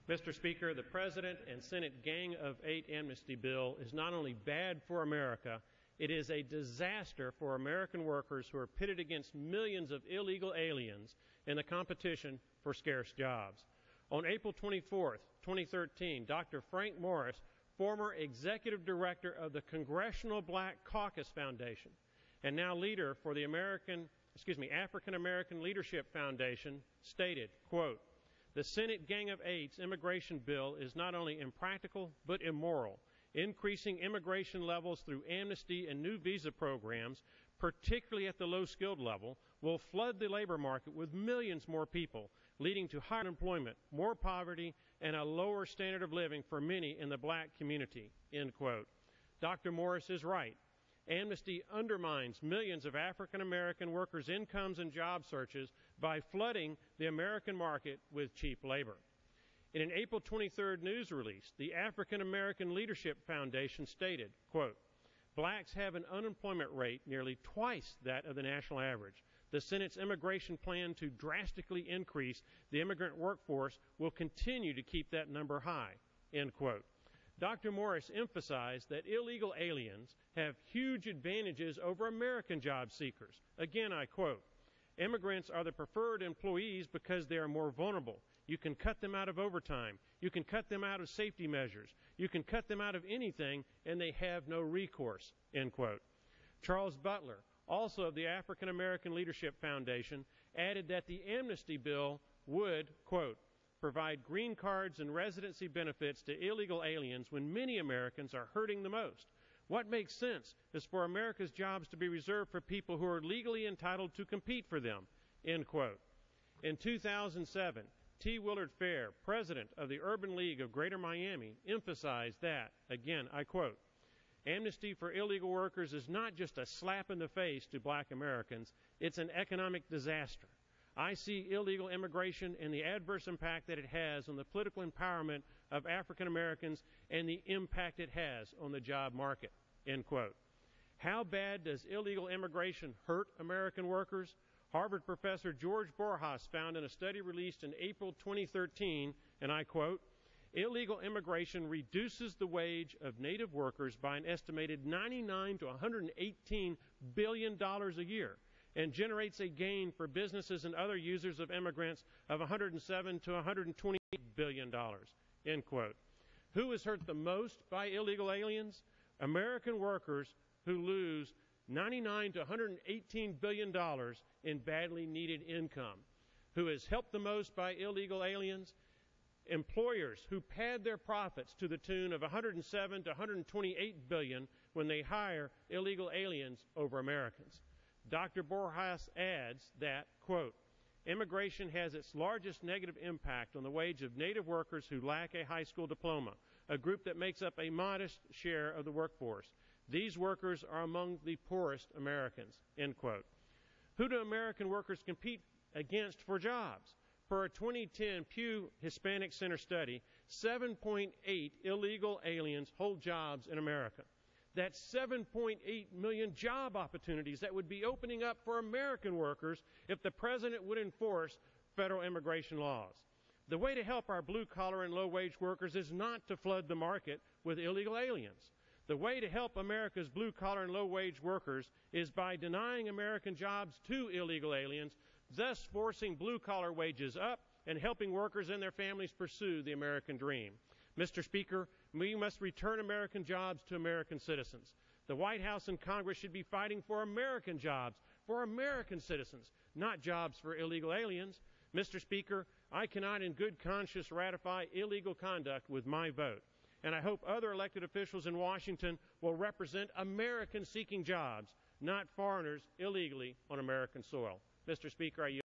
Mr. Speaker, the President and Senate Gang of Eight amnesty bill is not only bad for America, it is a disaster for American workers who are pitted against millions of illegal aliens in the competition for scarce jobs. On April 24, 2013, Dr. Frank Morris, former executive director of the Congressional Black Caucus Foundation and now leader for the African American Leadership Foundation, stated, quote, "The Senate Gang of Eight's immigration bill is not only impractical but immoral. Increasing immigration levels through amnesty and new visa programs, particularly at the low-skilled level, will flood the labor market with millions more people, leading to higher unemployment, more poverty, and a lower standard of living for many in the black community," end quote. Dr. Morris is right. Amnesty undermines millions of African American workers' incomes and job searches by flooding the American market with cheap labor. In an April 23rd news release, the African American Leadership Foundation stated, quote, "Blacks have an unemployment rate nearly twice that of the national average. The Senate's immigration plan to drastically increase the immigrant workforce will continue to keep that number high," end quote. Dr. Morris emphasized that illegal aliens have huge advantages over American job seekers. Again, I quote, "Immigrants are the preferred employees because they are more vulnerable. You can cut them out of overtime. You can cut them out of safety measures. You can cut them out of anything, and they have no recourse," end quote. Charles Butler, also of the African American Leadership Foundation, added that the amnesty bill would, quote, "provide green cards and residency benefits to illegal aliens when many Americans are hurting the most. What makes sense is for America's jobs to be reserved for people who are legally entitled to compete for them," end quote. In 2007, T. Willard Fair, president of the Urban League of Greater Miami, emphasized that, again, I quote, "Amnesty for illegal workers is not just a slap in the face to black Americans, it's an economic disaster. I see illegal immigration and the adverse impact that it has on the political empowerment of African Americans and the impact it has on the job market," end quote. How bad does illegal immigration hurt American workers? Harvard professor George Borjas found in a study released in April 2013, and I quote, "Illegal immigration reduces the wage of native workers by an estimated $99 to $118 billion a year and generates a gain for businesses and other users of immigrants of $107 to $128 billion, end quote. Who is hurt the most by illegal aliens? American workers who lose $99 to $118 billion in badly needed income. Who is helped the most by illegal aliens? Employers who pad their profits to the tune of $107 to $128 billion when they hire illegal aliens over Americans. Dr. Borjas adds that, quote, "Immigration has its largest negative impact on the wage of native workers who lack a high school diploma, a group that makes up a modest share of the workforce. These workers are among the poorest Americans," end quote. Who do American workers compete against for jobs? Per a 2010 Pew Hispanic Center study, 7.8 illegal aliens hold jobs in America. That's 7.8 million job opportunities that would be opening up for American workers if the president would enforce federal immigration laws. The way to help our blue-collar and low-wage workers is not to flood the market with illegal aliens. The way to help America's blue-collar and low-wage workers is by denying American jobs to illegal aliens, thus forcing blue-collar wages up and helping workers and their families pursue the American dream. Mr. Speaker, we must return American jobs to American citizens. The White House and Congress should be fighting for American jobs, for American citizens, not jobs for illegal aliens. Mr. Speaker, I cannot in good conscience ratify illegal conduct with my vote, and I hope other elected officials in Washington will represent Americans seeking jobs, not foreigners illegally on American soil. Mr. Speaker, I yield.